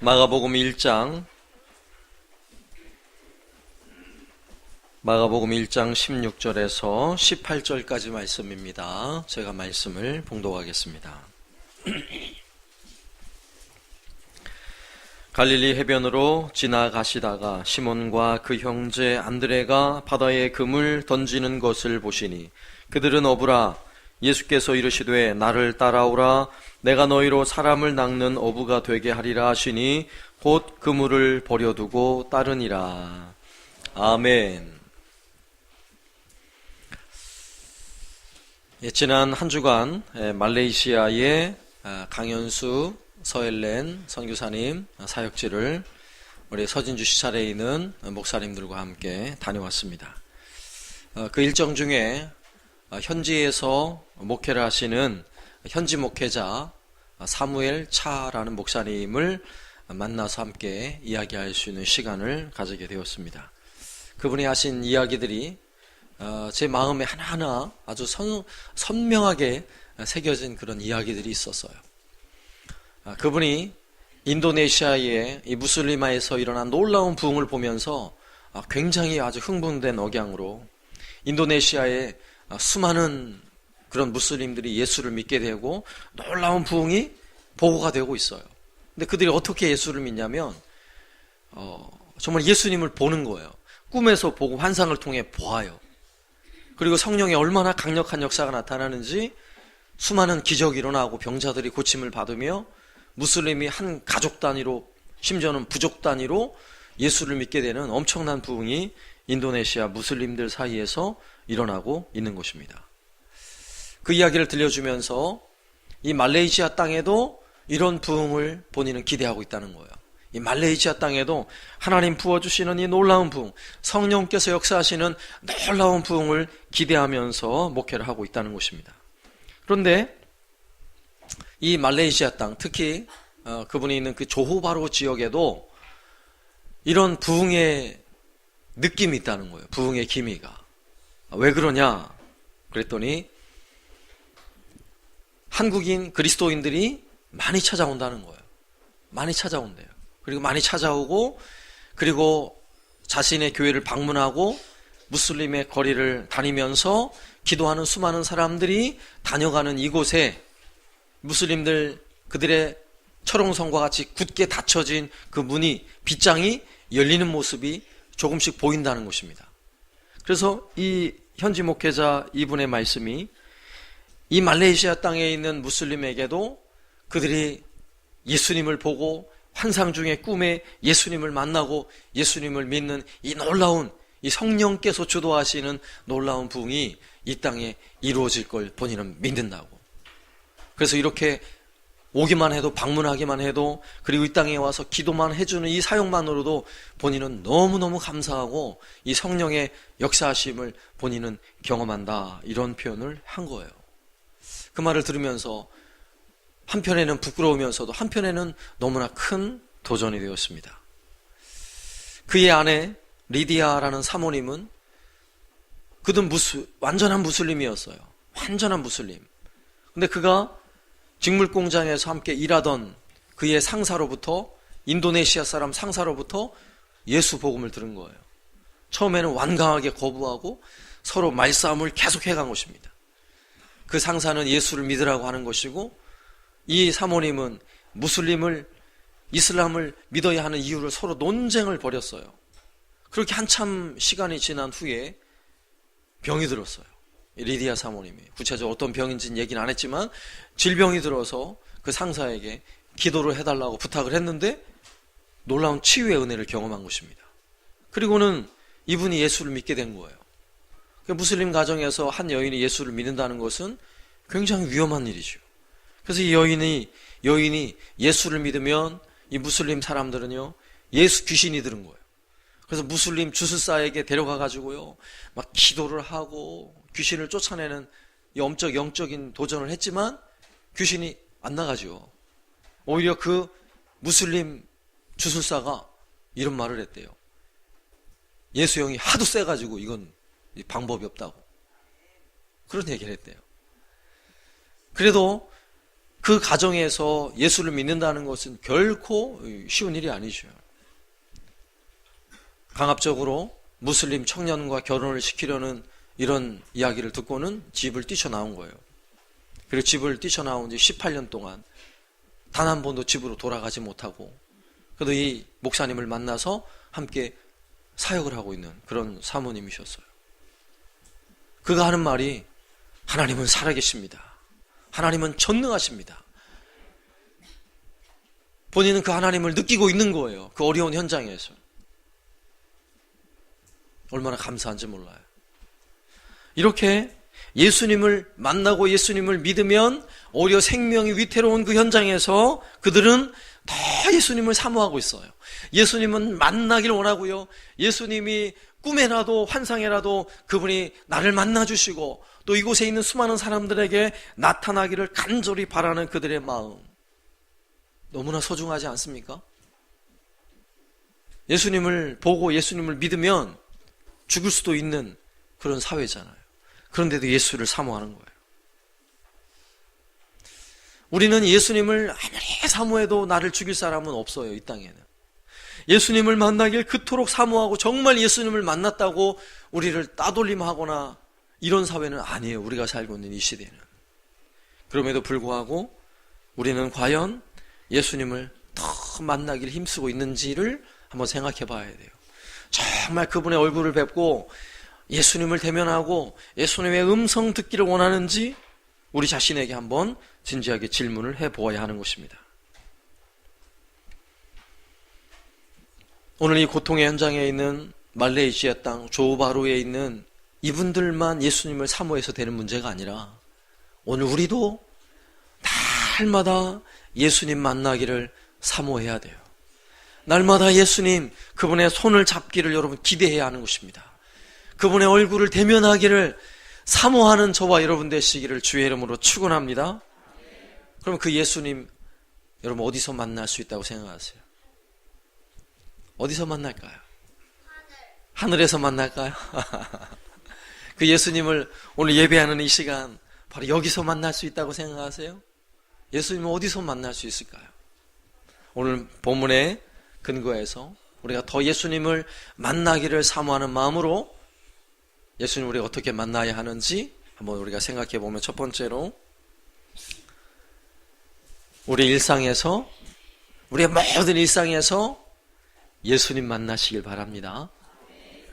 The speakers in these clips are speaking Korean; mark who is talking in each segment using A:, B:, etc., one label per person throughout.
A: 마가복음 1장 16절에서 18절까지 말씀입니다. 제가 말씀을 봉독하겠습니다. 갈릴리 해변으로 지나가시다가 시몬과 그 형제 안드레가 바다에 금을 던지는 것을 보시니 그들은 어부라. 예수께서 이르시되 나를 따라오라. 내가 너희로 사람을 낚는 어부가 되게 하리라 하시니 곧 그물을 버려두고 따르니라. 아멘. 지난 한 주간 말레이시아의 강현수 서엘렌 선교사님 사역지를 우리 서진주 시찰에 있는 목사님들과 함께 다녀왔습니다. 그 일정 중에 현지에서 목회를 하시는 현지 목회자 사무엘 차라는 목사님을 만나서 함께 이야기할 수 있는 시간을 가지게 되었습니다. 그분이 하신 이야기들이 제 마음에 하나하나 아주 선명하게 새겨진 그런 이야기들이 있었어요. 그분이 인도네시아의 이 무슬림화에서 일어난 놀라운 부흥을 보면서 굉장히 아주 흥분된 억양으로 인도네시아의 수많은 그런 무슬림들이 예수를 믿게 되고 놀라운 부흥이 보고가 되고 있어요. 근데 그들이 어떻게 예수를 믿냐면 정말 예수님을 보는 거예요. 꿈에서 보고 환상을 통해 보아요. 그리고 성령의 얼마나 강력한 역사가 나타나는지 수많은 기적이 일어나고 병자들이 고침을 받으며 무슬림이 한 가족 단위로 심지어는 부족 단위로 예수를 믿게 되는 엄청난 부흥이 인도네시아 무슬림들 사이에서 일어나고 있는 것입니다. 그 이야기를 들려주면서 이 말레이시아 땅에도 이런 부흥을 본인은 기대하고 있다는 거예요. 이 말레이시아 땅에도 하나님 부어주시는 이 놀라운 부흥, 성령께서 역사하시는 놀라운 부흥을 기대하면서 목회를 하고 있다는 것입니다. 그런데 이 말레이시아 땅, 특히 그분이 있는 그 조호바루 지역에도 이런 부흥의 느낌이 있다는 거예요. 부흥의 기미가. 왜 그러냐? 그랬더니 한국인 그리스도인들이 많이 찾아온다는 거예요. 많이 찾아온대요. 그리고 많이 찾아오고 그리고 자신의 교회를 방문하고 무슬림의 거리를 다니면서 기도하는 수많은 사람들이 다녀가는 이곳에 무슬림들 그들의 철옹성과 같이 굳게 닫혀진 그 문이 빗장이 열리는 모습이 조금씩 보인다는 것입니다. 그래서 이 현지 목회자 이분의 말씀이 이 말레이시아 땅에 있는 무슬림에게도 그들이 예수님을 보고 환상 중에 꿈에 예수님을 만나고 예수님을 믿는 이 놀라운 이 성령께서 주도하시는 놀라운 부흥이 이 땅에 이루어질 걸 본인은 믿는다고. 그래서 이렇게 오기만 해도 방문하기만 해도 그리고 이 땅에 와서 기도만 해주는 이 사역만으로도 본인은 너무너무 감사하고 이 성령의 역사하심을 본인은 경험한다. 이런 표현을 한 거예요. 그 말을 들으면서 한편에는 부끄러우면서도 한편에는 너무나 큰 도전이 되었습니다. 그의 아내 리디아라는 사모님은 그는 완전한 무슬림이었어요. 완전한 무슬림. 근데 그가 직물 공장에서 함께 일하던 그의 상사로부터 인도네시아 사람 상사로부터 예수 복음을 들은 거예요. 처음에는 완강하게 거부하고 서로 말싸움을 계속해간 것입니다. 그 상사는 예수를 믿으라고 하는 것이고 이 사모님은 이슬람을 믿어야 하는 이유를 서로 논쟁을 벌였어요. 그렇게 한참 시간이 지난 후에 병이 들었어요. 리디아 사모님이. 구체적으로 어떤 병인지는 얘기는 안 했지만 질병이 들어서 그 상사에게 기도를 해달라고 부탁을 했는데 놀라운 치유의 은혜를 경험한 것입니다. 그리고는 이분이 예수를 믿게 된 거예요. 무슬림 가정에서 한 여인이 예수를 믿는다는 것은 굉장히 위험한 일이죠. 그래서 이 여인이 예수를 믿으면 이 무슬림 사람들은요 예수 귀신이 들은 거예요. 그래서 무슬림 주술사에게 데려가 가지고요 막 기도를 하고 귀신을 쫓아내는 영적인 도전을 했지만 귀신이 안 나가죠. 오히려 그 무슬림 주술사가 이런 말을 했대요. 예수 영이 하도 세가지고 이건 방법이 없다고 그런 얘기를 했대요. 그래도 그 가정에서 예수를 믿는다는 것은 결코 쉬운 일이 아니죠. 강압적으로 무슬림 청년과 결혼을 시키려는 이런 이야기를 듣고는 집을 뛰쳐나온 거예요. 그리고 집을 뛰쳐나온 지 18년 동안 단 한 번도 집으로 돌아가지 못하고, 그래도 이 목사님을 만나서 함께 사역을 하고 있는 그런 사모님이셨어요. 그가 하는 말이, 하나님은 살아계십니다. 하나님은 전능하십니다. 본인은 그 하나님을 느끼고 있는 거예요. 그 어려운 현장에서. 얼마나 감사한지 몰라요. 이렇게 예수님을 만나고 예수님을 믿으면 오히려 생명이 위태로운 그 현장에서 그들은 더 예수님을 사모하고 있어요. 예수님은 만나길 원하고요. 예수님이 꿈에라도 환상에라도 그분이 나를 만나주시고 또 이곳에 있는 수많은 사람들에게 나타나기를 간절히 바라는 그들의 마음, 너무나 소중하지 않습니까? 예수님을 보고 예수님을 믿으면 죽을 수도 있는 그런 사회잖아요. 그런데도 예수를 사모하는 거예요. 우리는 예수님을 아무리 사모해도 나를 죽일 사람은 없어요. 이 땅에는. 예수님을 만나길 그토록 사모하고 정말 예수님을 만났다고 우리를 따돌림하거나 이런 사회는 아니에요. 우리가 살고 있는 이 시대는. 그럼에도 불구하고 우리는 과연 예수님을 더 만나기를 힘쓰고 있는지를 한번 생각해 봐야 돼요. 정말 그분의 얼굴을 뵙고 예수님을 대면하고 예수님의 음성 듣기를 원하는지 우리 자신에게 한번 진지하게 질문을 해보아야 하는 것입니다. 오늘 이 고통의 현장에 있는 말레이시아 땅 조바루에 있는 이분들만 예수님을 사모해서 되는 문제가 아니라 오늘 우리도 날마다 예수님 만나기를 사모해야 돼요. 날마다 예수님 그분의 손을 잡기를 여러분 기대해야 하는 것입니다. 그분의 얼굴을 대면하기를 사모하는 저와 여러분 되시기를 주의 이름으로 축원합니다. 그럼 그 예수님 여러분 어디서 만날 수 있다고 생각하세요? 어디서 만날까요? 하늘에서 만날까요? 그 예수님을 오늘 예배하는 이 시간 바로 여기서 만날 수 있다고 생각하세요? 예수님은 어디서 만날 수 있을까요? 오늘 본문의 근거에서 우리가 더 예수님을 만나기를 사모하는 마음으로 예수님을 우리가 어떻게 만나야 하는지 한번 우리가 생각해 보면, 첫 번째로 우리 일상에서, 우리의 모든 일상에서 예수님 만나시길 바랍니다.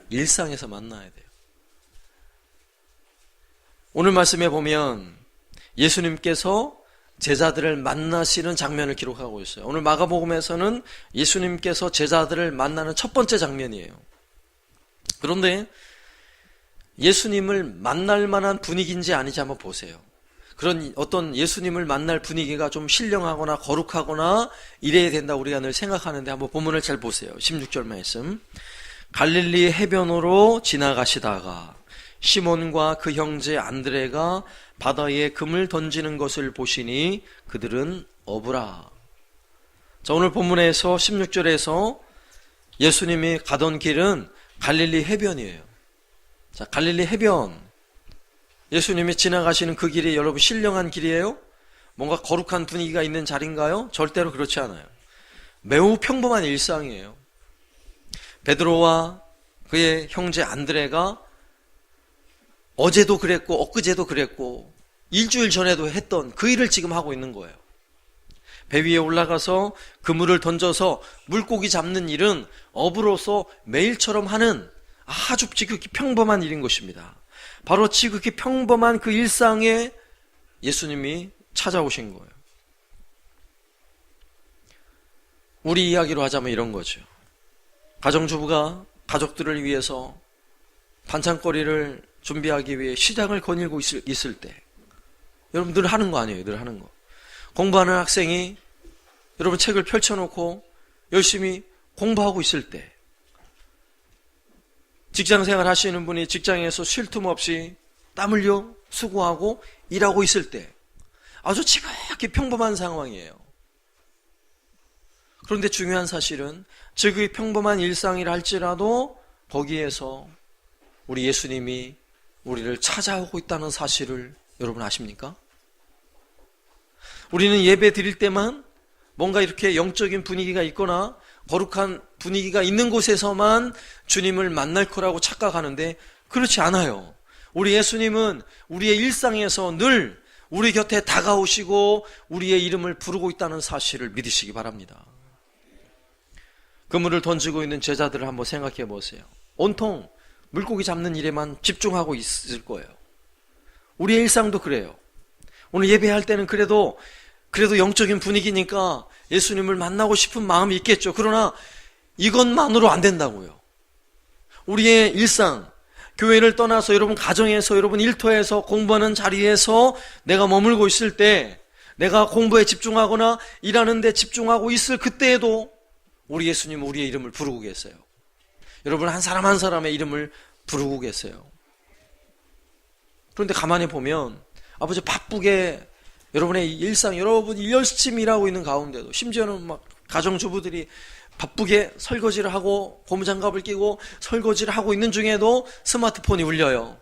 A: 일상에서 만나야 돼요. 오늘 말씀에 보면 예수님께서 제자들을 만나시는 장면을 기록하고 있어요. 오늘 마가복음에서는 예수님께서 제자들을 만나는 첫 번째 장면이에요. 그런데 예수님을 만날 만한 분위기인지 아닌지 한번 보세요. 그런 어떤 예수님을 만날 분위기가 좀 신령하거나 거룩하거나 이래야 된다 우리가 늘 생각하는데, 한번 본문을 잘 보세요. 16절 말씀. 갈릴리 해변으로 지나가시다가 시몬과 그 형제 안드레가 바다에 금을 던지는 것을 보시니 그들은 어부라. 자, 오늘 본문에서 16절에서 예수님이 가던 길은 갈릴리 해변이에요. 자, 갈릴리 해변. 예수님이 지나가시는 그 길이 여러분 신령한 길이에요? 뭔가 거룩한 분위기가 있는 자리인가요? 절대로 그렇지 않아요. 매우 평범한 일상이에요. 베드로와 그의 형제 안드레가 어제도 그랬고 엊그제도 그랬고 일주일 전에도 했던 그 일을 지금 하고 있는 거예요. 배 위에 올라가서 그물을 던져서 물고기 잡는 일은 어부로서 매일처럼 하는 아주 지극히 평범한 일인 것입니다. 바로 지극히 평범한 그 일상에 예수님이 찾아오신 거예요. 우리 이야기로 하자면 이런 거죠. 가정주부가 가족들을 위해서 반찬거리를 준비하기 위해 시장을 거닐고 있을 때, 여러분 늘 하는 거 아니에요? 늘 하는 거. 공부하는 학생이 여러분 책을 펼쳐놓고 열심히 공부하고 있을 때, 직장생활 하시는 분이 직장에서 쉴 틈 없이 땀 흘려 수고하고 일하고 있을 때, 아주 지극히 평범한 상황이에요. 그런데 중요한 사실은 지극히 평범한 일상이라 할지라도 거기에서 우리 예수님이 우리를 찾아오고 있다는 사실을 여러분 아십니까? 우리는 예배 드릴 때만 뭔가 이렇게 영적인 분위기가 있거나 거룩한 분위기가 있는 곳에서만 주님을 만날 거라고 착각하는데 그렇지 않아요. 우리 예수님은 우리의 일상에서 늘 우리 곁에 다가오시고 우리의 이름을 부르고 있다는 사실을 믿으시기 바랍니다. 그물을 던지고 있는 제자들을 한번 생각해 보세요. 온통 물고기 잡는 일에만 집중하고 있을 거예요. 우리의 일상도 그래요. 오늘 예배할 때는 그래도 영적인 분위기니까 예수님을 만나고 싶은 마음이 있겠죠. 그러나 이것만으로 안 된다고요. 우리의 일상, 교회를 떠나서 여러분 가정에서, 여러분 일터에서, 공부하는 자리에서 내가 머물고 있을 때, 내가 공부에 집중하거나 일하는 데 집중하고 있을 그때에도 우리 예수님 우리의 이름을 부르고 계세요. 여러분 한 사람 한 사람의 이름을 부르고 계세요. 그런데 가만히 보면 아버지 바쁘게 여러분의 일상, 여러분이 열심히 일하고 있는 가운데도, 심지어는 막 가정주부들이 바쁘게 설거지를 하고 고무장갑을 끼고 설거지를 하고 있는 중에도 스마트폰이 울려요.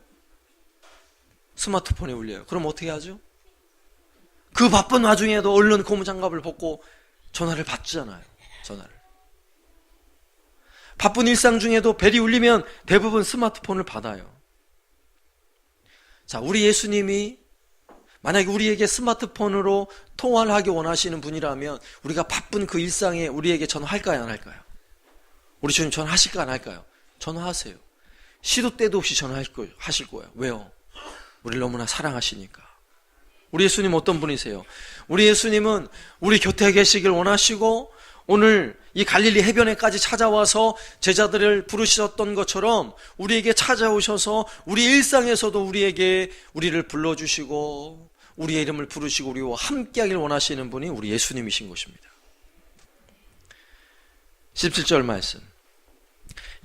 A: 스마트폰이 울려요. 그럼 어떻게 하죠? 그 바쁜 와중에도 얼른 고무장갑을 벗고 전화를 받잖아요. 전화를. 바쁜 일상 중에도 벨이 울리면 대부분 스마트폰을 받아요. 자, 우리 예수님이 만약에 우리에게 스마트폰으로 통화를 하기 원하시는 분이라면 우리가 바쁜 그 일상에 우리에게 전화할까요, 안 할까요? 우리 주님 전화하실까, 안 할까요? 전화하세요. 시도 때도 없이 전화하실 거예요. 왜요? 우리를 너무나 사랑하시니까. 우리 예수님 어떤 분이세요? 우리 예수님은 우리 곁에 계시길 원하시고 오늘 이 갈릴리 해변에까지 찾아와서 제자들을 부르셨던 것처럼 우리에게 찾아오셔서 우리 일상에서도 우리를 불러주시고 우리의 이름을 부르시고 우리와 함께하길 원하시는 분이 우리 예수님이신 것입니다. 17절 말씀.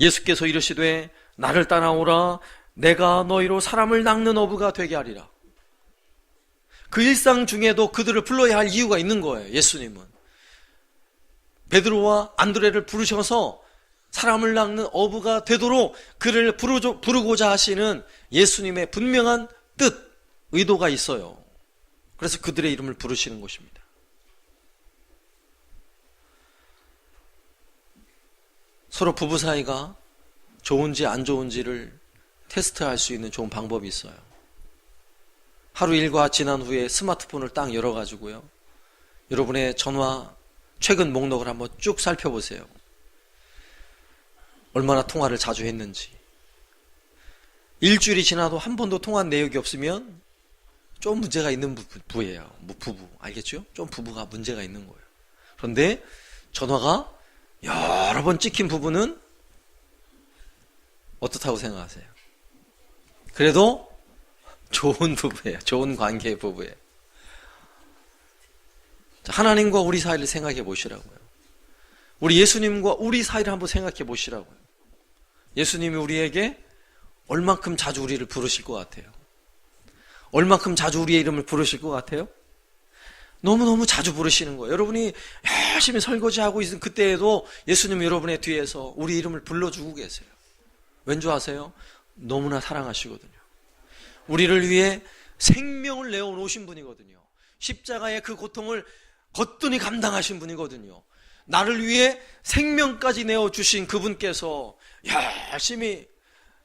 A: 예수께서 이르시되 나를 따라오라 내가 너희로 사람을 낚는 어부가 되게 하리라. 그 일상 중에도 그들을 불러야 할 이유가 있는 거예요. 예수님은 베드로와 안드레를 부르셔서 사람을 낚는 어부가 되도록 그를 부르고자 하시는 예수님의 분명한 뜻, 의도가 있어요. 그래서 그들의 이름을 부르시는 것입니다. 서로 부부 사이가 좋은지 안 좋은지를 테스트할 수 있는 좋은 방법이 있어요. 하루 일과 지난 후에 스마트폰을 딱 열어가지고요, 여러분의 전화 최근 목록을 한번 쭉 살펴보세요. 얼마나 통화를 자주 했는지. 일주일이 지나도 한 번도 통화한 내역이 없으면 좀 문제가 있는 부부예요. 부부 알겠죠? 좀 부부가 문제가 있는 거예요. 그런데 전화가 여러 번 찍힌 부부는 어떻다고 생각하세요? 그래도 좋은 부부예요. 좋은 관계의 부부예요. 하나님과 우리 사이를 생각해 보시라고요. 우리 예수님과 우리 사이를 한번 생각해 보시라고요. 예수님이 우리에게 얼만큼 자주 우리를 부르실 것 같아요? 얼만큼 자주 우리의 이름을 부르실 것 같아요? 너무너무 자주 부르시는 거예요. 여러분이 열심히 설거지하고 있는 그때에도 예수님이 여러분의 뒤에서 우리 이름을 불러주고 계세요. 왠 줄 아세요? 너무나 사랑하시거든요. 우리를 위해 생명을 내어놓으신 분이거든요. 십자가의 그 고통을 거뜬히 감당하신 분이거든요. 나를 위해 생명까지 내어주신 그분께서 열심히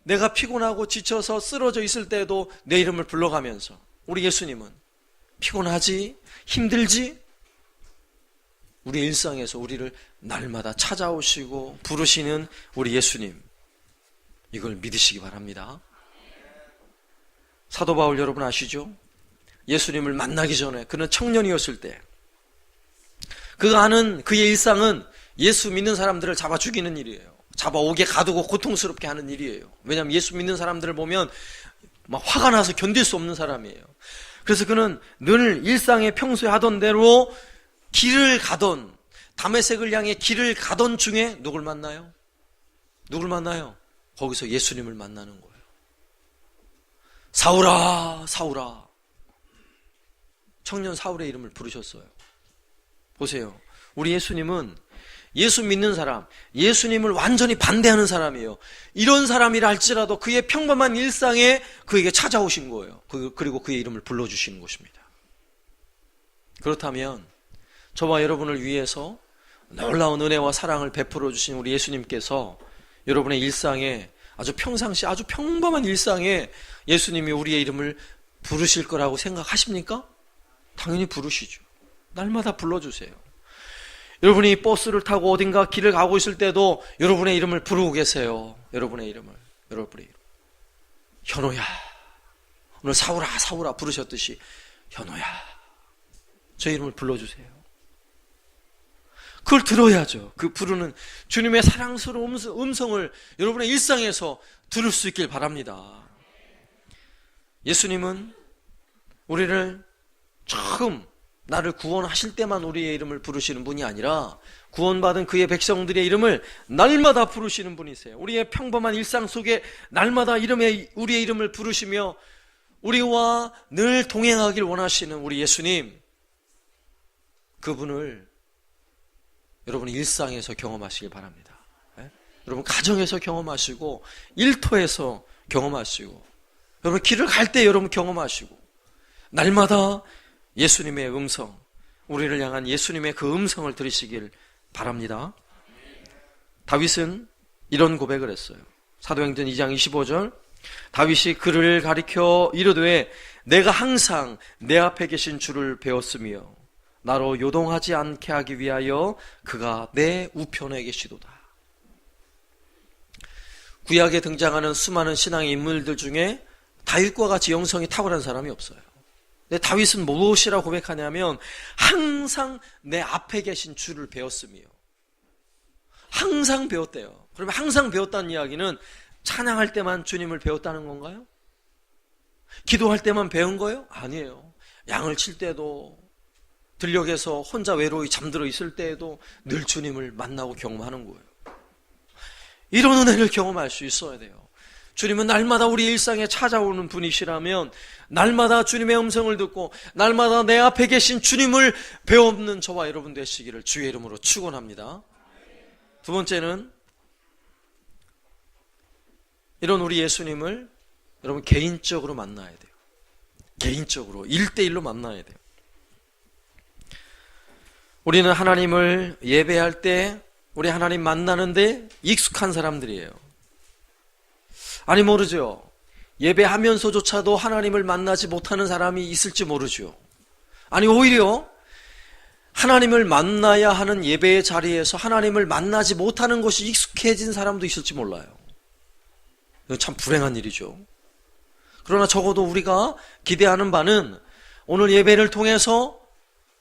A: 내가 피곤하고 지쳐서 쓰러져 있을 때에도 내 이름을 불러가면서, 우리 예수님은 피곤하지? 힘들지? 우리 일상에서 우리를 날마다 찾아오시고 부르시는 우리 예수님, 이걸 믿으시기 바랍니다. 사도 바울 여러분 아시죠? 예수님을 만나기 전에 그는 청년이었을 때 그가 하는 그의 일상은 예수 믿는 사람들을 잡아 죽이는 일이에요. 잡아 옥에 가두고 고통스럽게 하는 일이에요. 왜냐하면 예수 믿는 사람들을 보면 막 화가 나서 견딜 수 없는 사람이에요. 그래서 그는 늘 일상에 평소에 하던 대로 길을 가던, 다메섹을 향해 길을 가던 중에 누굴 만나요? 누굴 만나요? 거기서 예수님을 만나는 거예요. 사울아, 사울아. 청년 사울의 이름을 부르셨어요. 보세요. 우리 예수님은 예수 믿는 사람, 예수님을 완전히 반대하는 사람이에요. 이런 사람이라 할지라도 그의 평범한 일상에 그에게 찾아오신 거예요. 그리고 그의 이름을 불러주시는 것입니다. 그렇다면 저와 여러분을 위해서 놀라운 은혜와 사랑을 베풀어 주신 우리 예수님께서 여러분의 일상에 아주 평상시 아주 평범한 일상에 예수님이 우리의 이름을 부르실 거라고 생각하십니까? 당연히 부르시죠. 날마다 불러주세요. 여러분이 버스를 타고 어딘가 길을 가고 있을 때도 여러분의 이름을 부르고 계세요. 여러분의 이름. 현호야. 오늘 사울아 부르셨듯이 현호야. 저 이름을 불러주세요. 그걸 들어야죠. 그 부르는 주님의 사랑스러운 음성을 여러분의 일상에서 들을 수 있길 바랍니다. 예수님은 우리를 처음 나를 구원하실 때만 우리의 이름을 부르시는 분이 아니라 구원받은 그의 백성들의 이름을 날마다 부르시는 분이세요. 우리의 평범한 일상 속에 날마다 우리의 이름을 부르시며 우리와 늘 동행하길 원하시는 우리 예수님, 그분을 여러분 일상에서 경험하시길 바랍니다. 여러분 가정에서 경험하시고 일터에서 경험하시고 여러분 길을 갈 때 여러분 경험하시고 날마다 예수님의 음성, 우리를 향한 예수님의 그 음성을 들으시길 바랍니다. 다윗은 이런 고백을 했어요. 사도행전 2장 25절, 다윗이 그를 가리켜 이르되 내가 항상 내 앞에 계신 주를 배웠으며 나로 요동하지 않게 하기 위하여 그가 내 우편에 계시도다. 구약에 등장하는 수많은 신앙의 인물들 중에 다윗과 같이 영성이 탁월한 사람이 없어요. 근데 다윗은 무엇이라고 고백하냐면 항상 내 앞에 계신 주를 배웠으며, 항상 배웠대요. 그러면 항상 배웠다는 이야기는 찬양할 때만 주님을 배웠다는 건가요? 기도할 때만 배운 거예요? 아니에요. 양을 칠 때도, 들녘에서 혼자 외로이 잠들어 있을 때에도 늘 주님을 만나고 경험하는 거예요. 이런 은혜를 경험할 수 있어야 돼요. 주님은 날마다 우리 일상에 찾아오는 분이시라면 날마다 주님의 음성을 듣고 날마다 내 앞에 계신 주님을 배우는 저와 여러분 되시기를 주의 이름으로 축원합니다. 두 번째는 이런 우리 예수님을 여러분 개인적으로 만나야 돼요. 개인적으로 1대1로 만나야 돼요. 우리는 하나님을 예배할 때 우리 하나님 만나는데 익숙한 사람들이에요. 아니 모르죠. 예배하면서조차도 하나님을 만나지 못하는 사람이 있을지 모르죠. 아니 오히려 하나님을 만나야 하는 예배의 자리에서 하나님을 만나지 못하는 것이 익숙해진 사람도 있을지 몰라요. 이거 참 불행한 일이죠. 그러나 적어도 우리가 기대하는 바는 오늘 예배를 통해서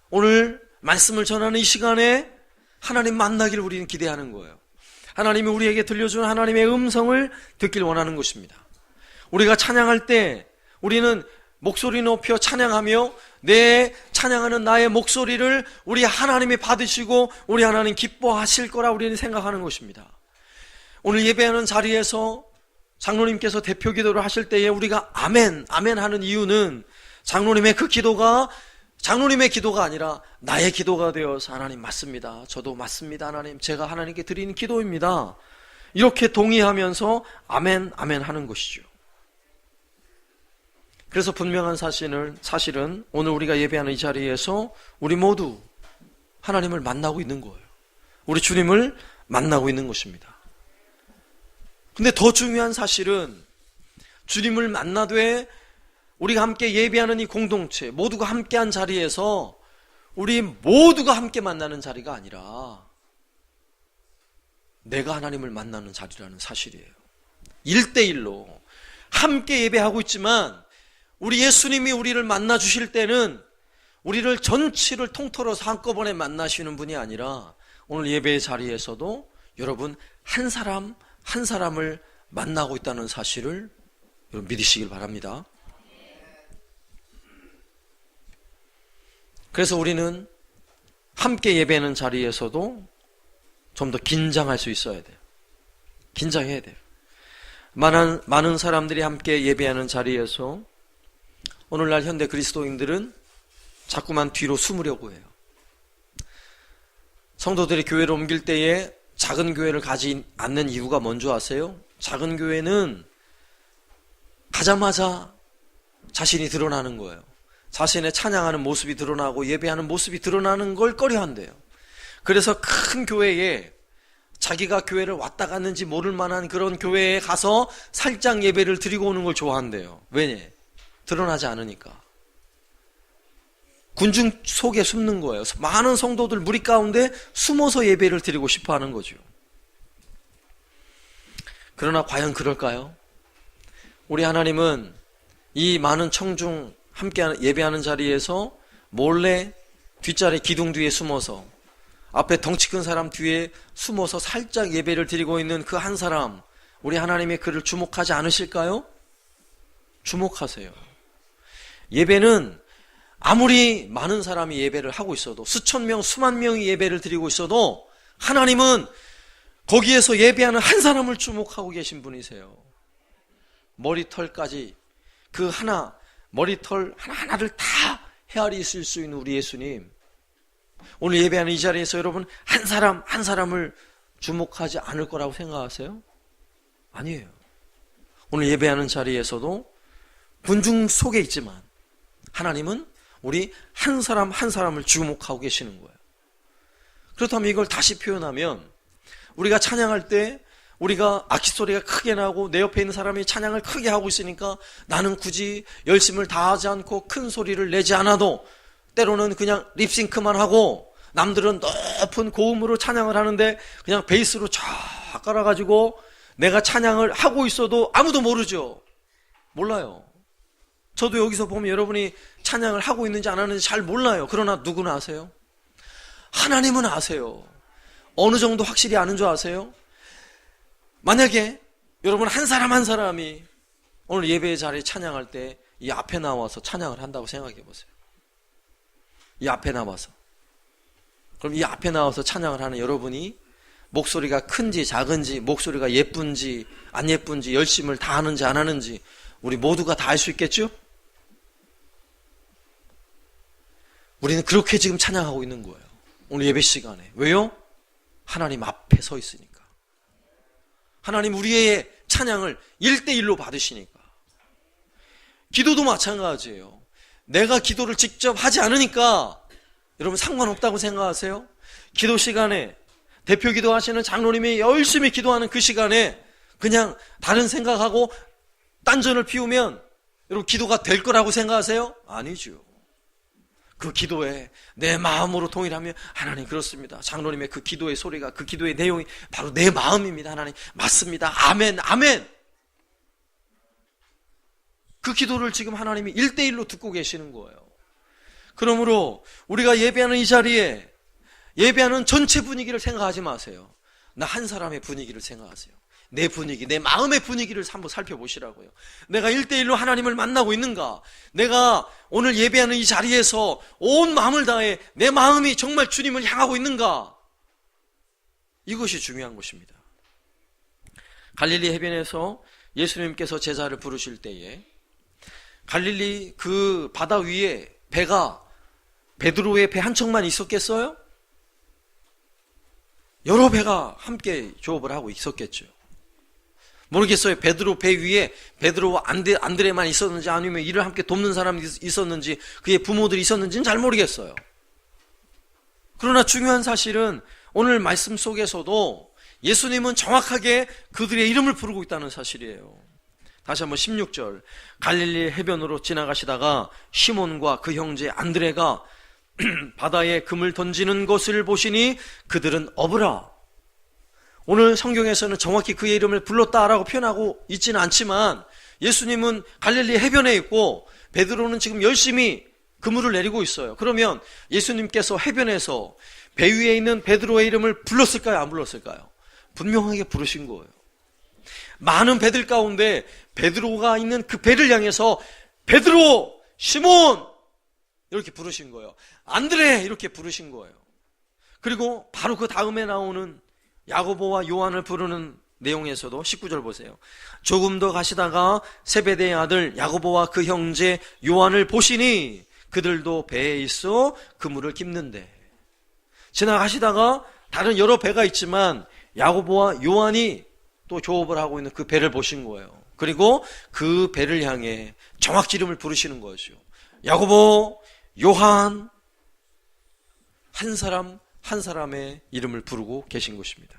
A: 오늘 말씀을 전하는 이 시간에 하나님 만나기를 우리는 기대하는 거예요. 하나님이 우리에게 들려주는 하나님의 음성을 듣길 원하는 것입니다. 우리가 찬양할 때 우리는 목소리 높여 찬양하며 내 찬양하는 나의 목소리를 우리 하나님이 받으시고 우리 하나님 기뻐하실 거라 우리는 생각하는 것입니다. 오늘 예배하는 자리에서 장로님께서 대표 기도를 하실 때에 우리가 아멘, 아멘 하는 이유는 장로님의 그 기도가 장로님의 기도가 아니라 나의 기도가 되어서 하나님 맞습니다. 저도 맞습니다. 하나님 제가 하나님께 드리는 기도입니다. 이렇게 동의하면서 아멘 아멘 하는 것이죠. 그래서 분명한 사실은 오늘 우리가 예배하는 이 자리에서 우리 모두 하나님을 만나고 있는 거예요. 우리 주님을 만나고 있는 것입니다. 근데 더 중요한 사실은 주님을 만나되 우리가 함께 예배하는 이 공동체 모두가 함께한 자리에서 우리 모두가 함께 만나는 자리가 아니라 내가 하나님을 만나는 자리라는 사실이에요. 1대1로 함께 예배하고 있지만 우리 예수님이 우리를 만나 주실 때는 우리를 전체를 통틀어서 한꺼번에 만나시는 분이 아니라 오늘 예배의 자리에서도 여러분 한 사람 한 사람을 만나고 있다는 사실을 여러분 믿으시길 바랍니다. 그래서 우리는 함께 예배하는 자리에서도 좀 더 긴장할 수 있어야 돼요. 긴장해야 돼요. 많은 사람들이 함께 예배하는 자리에서 오늘날 현대 그리스도인들은 자꾸만 뒤로 숨으려고 해요. 성도들이 교회를 옮길 때에 작은 교회를 가지 않는 이유가 뭔지 아세요? 작은 교회는 가자마자 자신이 드러나는 거예요. 자신의 찬양하는 모습이 드러나고 예배하는 모습이 드러나는 걸 꺼려한대요. 그래서 큰 교회에 자기가 교회를 왔다 갔는지 모를 만한 그런 교회에 가서 살짝 예배를 드리고 오는 걸 좋아한대요. 왜냐? 드러나지 않으니까. 군중 속에 숨는 거예요. 많은 성도들 무리 가운데 숨어서 예배를 드리고 싶어 하는 거죠. 그러나 과연 그럴까요? 우리 하나님은 이 많은 청중 함께 예배하는 자리에서 몰래 뒷자리 기둥 뒤에 숨어서 앞에 덩치 큰 사람 뒤에 숨어서 살짝 예배를 드리고 있는 그 한 사람, 우리 하나님의 그를 주목하지 않으실까요? 주목하세요. 예배는 아무리 많은 사람이 예배를 하고 있어도, 수천 명, 수만 명이 예배를 드리고 있어도 하나님은 거기에서 예배하는 한 사람을 주목하고 계신 분이세요. 머리털까지 그 하나, 머리털 하나하나를 다 헤아리실 수 있는 우리 예수님, 오늘 예배하는 이 자리에서 여러분 한 사람 한 사람을 주목하지 않을 거라고 생각하세요? 아니에요. 오늘 예배하는 자리에서도 군중 속에 있지만 하나님은 우리 한 사람 한 사람을 주목하고 계시는 거예요. 그렇다면 이걸 다시 표현하면, 우리가 찬양할 때 우리가 악기 소리가 크게 나고 내 옆에 있는 사람이 찬양을 크게 하고 있으니까 나는 굳이 열심을 다하지 않고 큰 소리를 내지 않아도, 때로는 그냥 립싱크만 하고 남들은 높은 고음으로 찬양을 하는데 그냥 베이스로 쫙 깔아가지고 내가 찬양을 하고 있어도 아무도 모르죠. 몰라요. 저도 여기서 보면 여러분이 찬양을 하고 있는지 안 하는지 잘 몰라요. 그러나 누구는 아세요? 하나님은 아세요. 어느 정도 확실히 아는 줄 아세요? 만약에 여러분 한 사람 한 사람이 오늘 예배의 자리에 찬양할 때 이 앞에 나와서 찬양을 한다고 생각해 보세요. 이 앞에 나와서. 그럼 이 앞에 나와서 찬양을 하는 여러분이 목소리가 큰지 작은지, 목소리가 예쁜지 안 예쁜지, 열심을 다 하는지 안 하는지 우리 모두가 다 알 수 있겠죠? 우리는 그렇게 지금 찬양하고 있는 거예요. 오늘 예배 시간에. 왜요? 하나님 앞에 서 있으니까. 하나님 우리의 찬양을 1대1로 받으시니까. 기도도 마찬가지예요. 내가 기도를 직접 하지 않으니까 여러분 상관없다고 생각하세요? 기도 시간에 대표 기도하시는 장로님이 열심히 기도하는 그 시간에 그냥 다른 생각하고 딴전을 피우면 여러분 기도가 될 거라고 생각하세요? 아니죠. 그 기도에 내 마음으로 동일하면, 하나님 그렇습니다. 장로님의 그 기도의 소리가, 그 기도의 내용이 바로 내 마음입니다. 하나님 맞습니다. 아멘, 아멘. 그 기도를 지금 하나님이 1대1로 듣고 계시는 거예요. 그러므로 우리가 예배하는 이 자리에 예배하는 전체 분위기를 생각하지 마세요. 나 한 사람의 분위기를 생각하세요. 내 분위기, 내 마음의 분위기를 한번 살펴보시라고요. 내가 1대1로 하나님을 만나고 있는가? 내가 오늘 예배하는 이 자리에서 온 마음을 다해 내 마음이 정말 주님을 향하고 있는가? 이것이 중요한 것입니다. 갈릴리 해변에서 예수님께서 제자를 부르실 때에 갈릴리 그 바다 위에 배가, 베드로의 배 한 척만 있었겠어요? 여러 배가 함께 조업을 하고 있었겠죠. 모르겠어요. 베드로 배 위에 베드로와 안드레만 있었는지, 아니면 이를 함께 돕는 사람이 있었는지, 그의 부모들이 있었는지는 잘 모르겠어요. 그러나 중요한 사실은 오늘 말씀 속에서도 예수님은 정확하게 그들의 이름을 부르고 있다는 사실이에요. 다시 한번 16절, 갈릴리 해변으로 지나가시다가 시몬과 그 형제 안드레가 바다에 금을 던지는 것을 보시니 그들은 업으라. 오늘 성경에서는 정확히 그의 이름을 불렀다라고 표현하고 있지는 않지만 예수님은 갈릴리 해변에 있고 베드로는 지금 열심히 그물을 내리고 있어요. 그러면 예수님께서 해변에서 배 위에 있는 베드로의 이름을 불렀을까요? 안 불렀을까요? 분명하게 부르신 거예요. 많은 배들 가운데 베드로가 있는 그 배를 향해서 베드로, 시몬 이렇게 부르신 거예요. 안드레 이렇게 부르신 거예요. 그리고 바로 그 다음에 나오는 야고보와 요한을 부르는 내용에서도 19절 보세요. 조금 더 가시다가 세베대의 아들 야고보와 그 형제 요한을 보시니 그들도 배에 있어 그물을 깁는데. 지나가시다가 다른 여러 배가 있지만 야고보와 요한이 또 조업을 하고 있는 그 배를 보신 거예요. 그리고 그 배를 향해 정확히 이름을 부르시는 거죠. 야고보, 요한, 한 사람 한 사람의 이름을 부르고 계신 것입니다.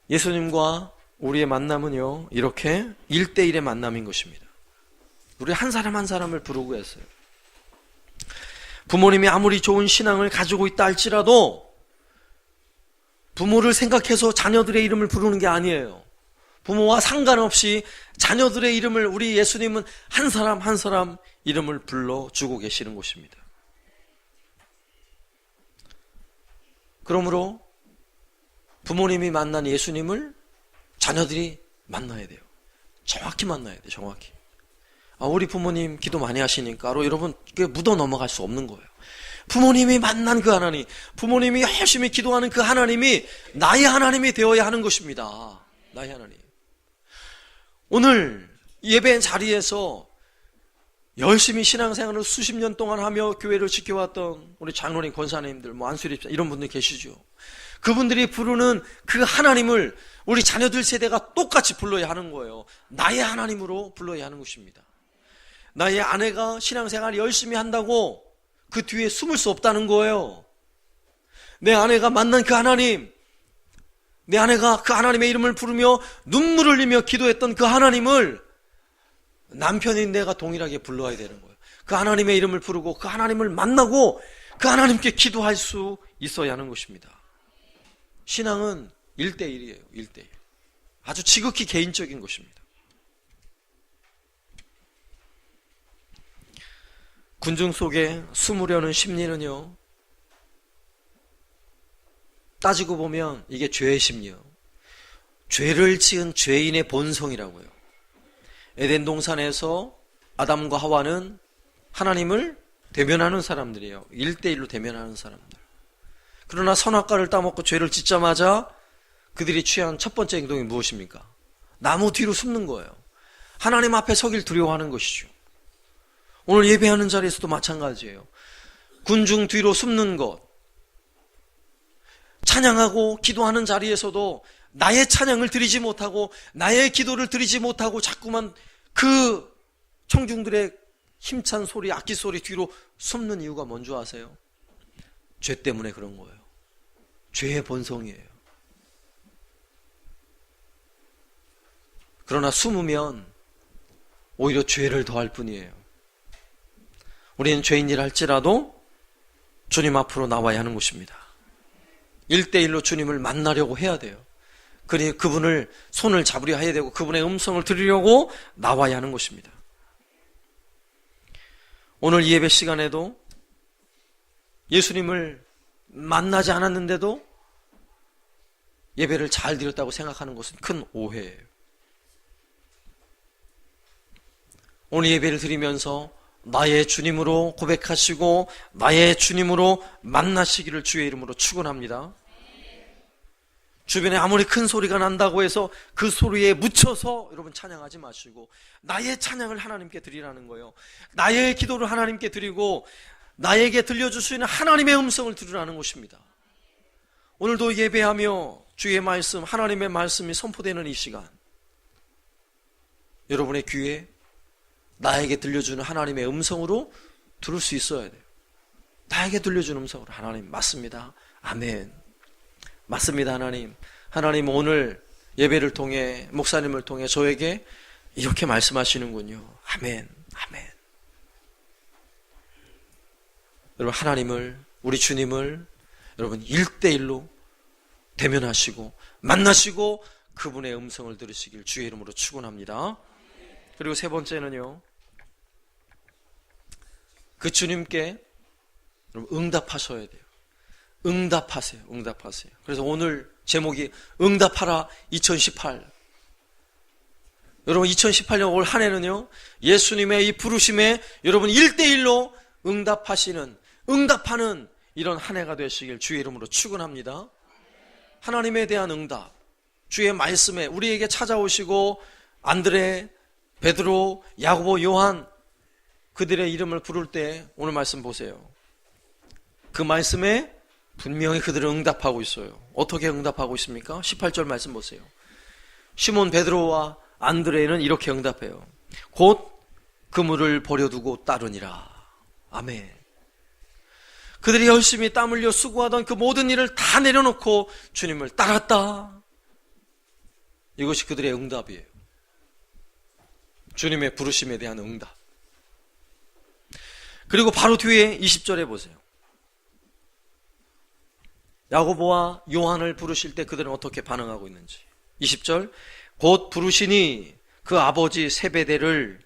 A: 예수님과 우리의 만남은요, 이렇게 1대1의 만남인 것입니다. 우리 한 사람 한 사람을 부르고 했어요. 부모님이 아무리 좋은 신앙을 가지고 있다 할지라도 부모를 생각해서 자녀들의 이름을 부르는 게 아니에요. 부모와 상관없이 자녀들의 이름을 우리 예수님은 한 사람 한 사람 이름을 불러주고 계시는 것입니다. 그러므로 부모님이 만난 예수님을 자녀들이 만나야 돼요. 정확히 만나야 돼요. 정확히. 우리 부모님 기도 많이 하시니까 여러분 묻어 넘어갈 수 없는 거예요. 부모님이 만난 그 하나님, 부모님이 열심히 기도하는 그 하나님이 나의 하나님이 되어야 하는 것입니다. 나의 하나님. 오늘 예배 자리에서 열심히 신앙생활을 수십 년 동안 하며 교회를 지켜왔던 우리 장로님, 권사님들, 안수립사 이런 분들 계시죠. 그분들이 부르는 그 하나님을 우리 자녀들 세대가 똑같이 불러야 하는 거예요. 나의 하나님으로 불러야 하는 것입니다. 나의 아내가 신앙생활 열심히 한다고 그 뒤에 숨을 수 없다는 거예요. 내 아내가 만난 그 하나님, 내 아내가 그 하나님의 이름을 부르며 눈물을 흘리며 기도했던 그 하나님을 남편인 내가 동일하게 불러야 되는 거예요. 그 하나님의 이름을 부르고 그 하나님을 만나고 그 하나님께 기도할 수 있어야 하는 것입니다. 신앙은 1대1이에요. 1대1. 아주 지극히 개인적인 것입니다. 군중 속에 숨으려는 심리는요, 따지고 보면 이게 죄의 심리요. 죄를 지은 죄인의 본성이라고요. 에덴 동산에서 아담과 하와는 하나님을 대면하는 사람들이에요. 1대1로 대면하는 사람들. 그러나 선악과를 따먹고 죄를 짓자마자 그들이 취한 첫 번째 행동이 무엇입니까? 나무 뒤로 숨는 거예요. 하나님 앞에 서길 두려워하는 것이죠. 오늘 예배하는 자리에서도 마찬가지예요. 군중 뒤로 숨는 것, 찬양하고 기도하는 자리에서도 나의 찬양을 드리지 못하고 나의 기도를 드리지 못하고 자꾸만 그 청중들의 힘찬 소리, 악기 소리 뒤로 숨는 이유가 뭔지 아세요? 죄 때문에 그런 거예요. 죄의 본성이에요. 그러나 숨으면 오히려 죄를 더할 뿐이에요. 우리는 죄인이라 할지라도 주님 앞으로 나와야 하는 것입니다. 1대1로 주님을 만나려고 해야 돼요. 그러니 그분을 손을 잡으려 해야 되고 그분의 음성을 들으려고 나와야 하는 것입니다. 오늘 예배 시간에도 예수님을 만나지 않았는데도 예배를 잘 드렸다고 생각하는 것은 큰 오해예요. 오늘 예배를 드리면서 나의 주님으로 고백하시고 나의 주님으로 만나시기를 주의 이름으로 축원합니다. 주변에 아무리 큰 소리가 난다고 해서 그 소리에 묻혀서 여러분 찬양하지 마시고 나의 찬양을 하나님께 드리라는 거예요. 나의 기도를 하나님께 드리고 나에게 들려주시는 하나님의 음성을 들으라는 것입니다. 오늘도 예배하며 주의 말씀, 하나님의 말씀이 선포되는 이 시간, 여러분의 귀에 나에게 들려주는 하나님의 음성으로 들을 수 있어야 돼요. 나에게 들려주는 음성으로 하나님 맞습니다. 아멘. 맞습니다. 하나님. 하나님 오늘 예배를 통해 목사님을 통해 저에게 이렇게 말씀하시는군요. 아멘. 아멘. 여러분 하나님을 우리 주님을 여러분 1대1로 대면하시고 만나시고 그분의 음성을 들으시길 주의 이름으로 축원합니다. 그리고 세 번째는요. 그 주님께 여러분 응답하셔야 돼요. 응답하세요. 응답하세요. 그래서 오늘 제목이 응답하라 2018. 여러분 2018년 올 한 해는요. 예수님의 이 부르심에 여러분 1대1로 응답하는 이런 한 해가 되시길 주의 이름으로 축원합니다. 하나님에 대한 응답, 주의 말씀에 우리에게 찾아오시고 안드레, 베드로, 야고보, 요한 그들의 이름을 부를 때 오늘 말씀 보세요. 그 말씀에 분명히 그들은 응답하고 있어요. 어떻게 응답하고 있습니까? 18절 말씀 보세요. 시몬 베드로와 안드레는 이렇게 응답해요. 곧 그물을 버려두고 따르니라. 아멘. 그들이 열심히 땀 흘려 수고하던 그 모든 일을 다 내려놓고 주님을 따랐다. 이것이 그들의 응답이에요. 주님의 부르심에 대한 응답. 그리고 바로 뒤에 20절에 보세요. 야고보와 요한을 부르실 때 그들은 어떻게 반응하고 있는지. 20절, 곧 부르시니 그 아버지 세베대를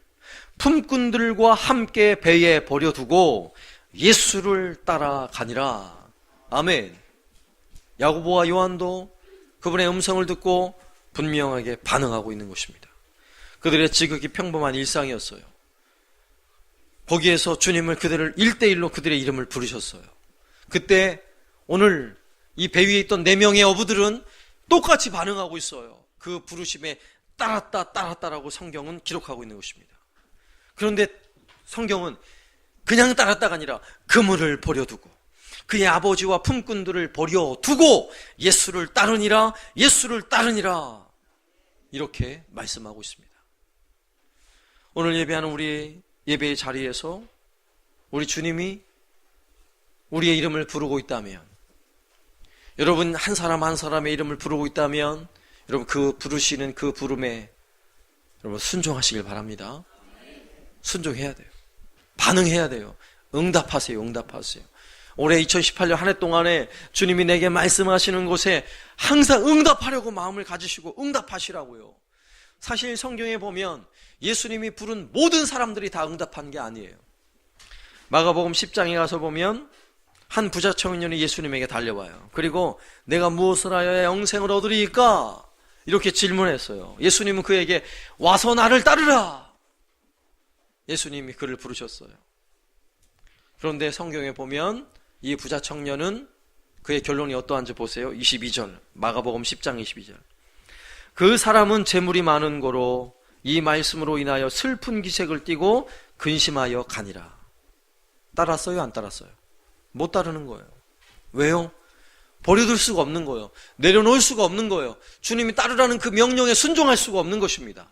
A: 품꾼들과 함께 배에 버려두고 예수를 따라가니라. 아멘. 야고보와 요한도 그분의 음성을 듣고 분명하게 반응하고 있는 것입니다. 그들의 지극히 평범한 일상이었어요. 거기에서 주님을 그들을 1대1로 그들의 이름을 부르셨어요. 그때 오늘 이 배 위에 있던 4명의 어부들은 똑같이 반응하고 있어요. 그 부르심에 따랐다라고 성경은 기록하고 있는 것입니다. 그런데 성경은 그냥 따랐다가 아니라 그물을 버려두고 그의 아버지와 품꾼들을 버려두고 예수를 따르니라, 예수를 따르니라, 이렇게 말씀하고 있습니다. 오늘 예배하는 우리 예배의 자리에서 우리 주님이 우리의 이름을 부르고 있다면, 여러분 한 사람 한 사람의 이름을 부르고 있다면, 여러분 그 부르시는 그 부름에 여러분 순종하시길 바랍니다. 순종해야 돼요. 반응해야 돼요. 응답하세요. 응답하세요. 올해 2018년 한 해 동안에 주님이 내게 말씀하시는 곳에 항상 응답하려고 마음을 가지시고 응답하시라고요. 사실 성경에 보면 예수님이 부른 모든 사람들이 다 응답한 게 아니에요. 마가복음 10장에 가서 보면 한 부자 청년이 예수님에게 달려와요. 그리고 내가 무엇을 하여야 영생을 얻으리이까? 이렇게 질문했어요. 예수님은 그에게 와서 나를 따르라. 예수님이 그를 부르셨어요. 그런데 성경에 보면 이 부자 청년은 그의 결론이 어떠한지 보세요. 22절, 마가복음 10장 22절. 그 사람은 재물이 많은 고로 이 말씀으로 인하여 슬픈 기색을 띠고 근심하여 가니라. 따랐어요? 안 따랐어요? 못 따르는 거예요. 왜요? 버려둘 수가 없는 거예요. 내려놓을 수가 없는 거예요. 주님이 따르라는 그 명령에 순종할 수가 없는 것입니다.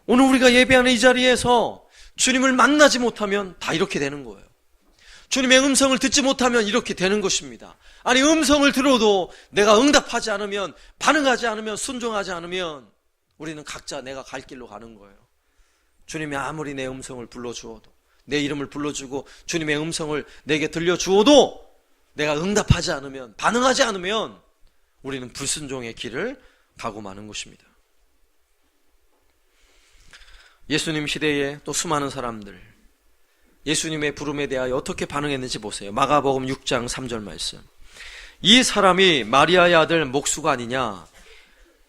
A: 오늘 우리가 예배하는 이 자리에서 주님을 만나지 못하면 다 이렇게 되는 거예요. 주님의 음성을 듣지 못하면 이렇게 되는 것입니다. 아니, 음성을 들어도 내가 응답하지 않으면, 반응하지 않으면, 순종하지 않으면 우리는 각자 내가 갈 길로 가는 거예요. 주님이 아무리 내 음성을 불러주어도, 내 이름을 불러주고 주님의 음성을 내게 들려주어도 내가 응답하지 않으면, 반응하지 않으면 우리는 불순종의 길을 가고 마는 것입니다. 예수님 시대에 또 수많은 사람들, 예수님의 부름에 대하여 어떻게 반응했는지 보세요. 마가복음 6장 3절 말씀. 이 사람이 마리아의 아들 목수가 아니냐?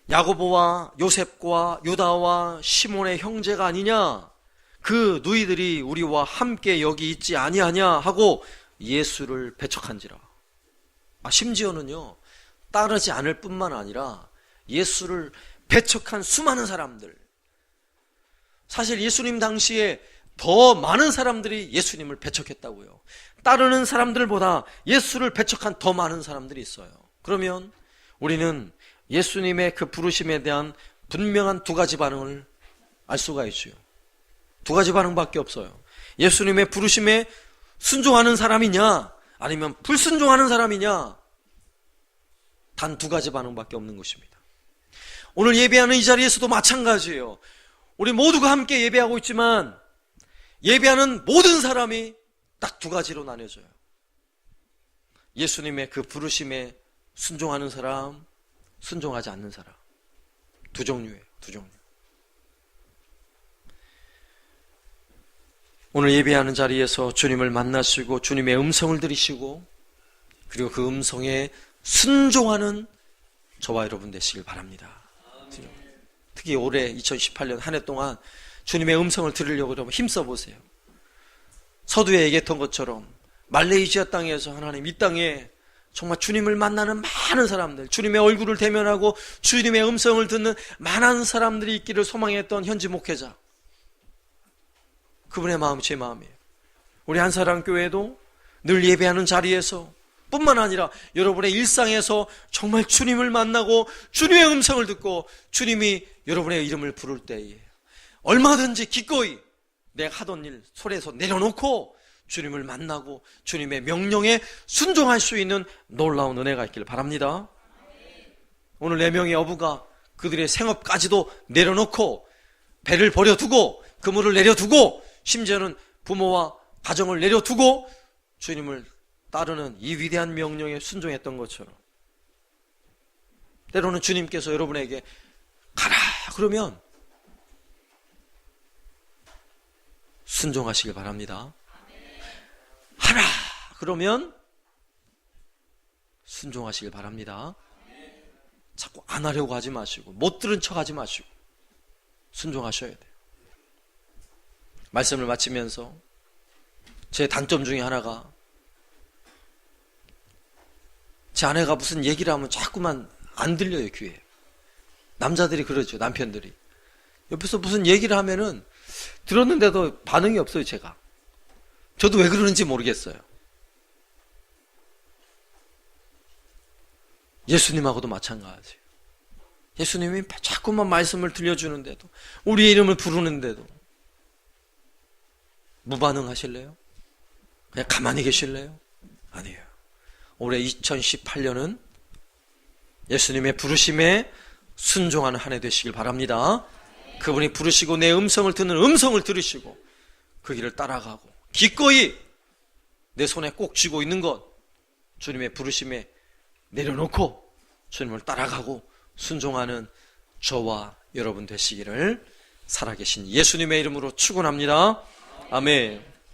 A: 야고보와 요셉과 유다와 시몬의 형제가 아니냐? 그 누이들이 우리와 함께 여기 있지 아니하냐? 하고 예수를 배척한지라. 심지어는요, 따르지 않을 뿐만 아니라 예수를 배척한 수많은 사람들. 사실 예수님 당시에 더 많은 사람들이 예수님을 배척했다고요. 따르는 사람들보다 예수를 배척한 더 많은 사람들이 있어요. 그러면 우리는 예수님의 그 부르심에 대한 분명한 두 가지 반응을 알 수가 있죠. 두 가지 반응밖에 없어요. 예수님의 부르심에 순종하는 사람이냐, 아니면 불순종하는 사람이냐, 단 두 가지 반응밖에 없는 것입니다. 오늘 예배하는 이 자리에서도 마찬가지예요. 우리 모두가 함께 예배하고 있지만 예배하는 모든 사람이 딱 두 가지로 나뉘어져요. 예수님의 그 부르심에 순종하는 사람, 순종하지 않는 사람. 두 종류예요. 두 종류. 오늘 예배하는 자리에서 주님을 만나시고 주님의 음성을 들으시고 그리고 그 음성에 순종하는 저와 여러분 되시길 바랍니다. 특히 올해 2018년 한 해 동안 주님의 음성을 들으려고 여러분 힘써 보세요. 서두에 얘기했던 것처럼 말레이시아 땅에서 하나님 이 땅에 정말 주님을 만나는 많은 사람들, 주님의 얼굴을 대면하고 주님의 음성을 듣는 많은 사람들이 있기를 소망했던 현지 목회자, 그분의 마음이 제 마음이에요. 우리 한사랑교회도 늘 예배하는 자리에서 뿐만 아니라 여러분의 일상에서 정말 주님을 만나고 주님의 음성을 듣고 주님이 여러분의 이름을 부를 때에 얼마든지 기꺼이 내가 하던 일 손에서 내려놓고 주님을 만나고 주님의 명령에 순종할 수 있는 놀라운 은혜가 있기를 바랍니다. 오늘 4명의 어부가 그들의 생업까지도 내려놓고 배를 버려두고 그물을 내려두고 심지어는 부모와 가정을 내려두고 주님을 따르는 이 위대한 명령에 순종했던 것처럼 때로는 주님께서 여러분에게 가라 그러면 순종하시길 바랍니다. 하라 그러면 순종하시길 바랍니다. 자꾸 안 하려고 하지 마시고 못 들은 척 하지 마시고 순종하셔야 돼요. 말씀을 마치면서 제 단점 중에 하나가 제 아내가 무슨 얘기를 하면 자꾸만 안 들려요, 귀에. 남자들이 그러죠, 남편들이. 옆에서 무슨 얘기를 하면은 들었는데도 반응이 없어요, 제가. 저도 왜 그러는지 모르겠어요. 예수님하고도 마찬가지예요. 예수님이 자꾸만 말씀을 들려주는데도 우리의 이름을 부르는데도 무반응하실래요? 그냥 가만히 계실래요? 아니에요. 올해 2018년은 예수님의 부르심에 순종하는 한 해 되시길 바랍니다. 그분이 부르시고 내 음성을 듣는 음성을 들으시고 그 길을 따라가고 기꺼이 내 손에 꼭 쥐고 있는 것 주님의 부르심에 내려놓고 주님을 따라가고 순종하는 저와 여러분 되시기를 살아계신 예수님의 이름으로 축원합니다. 아멘.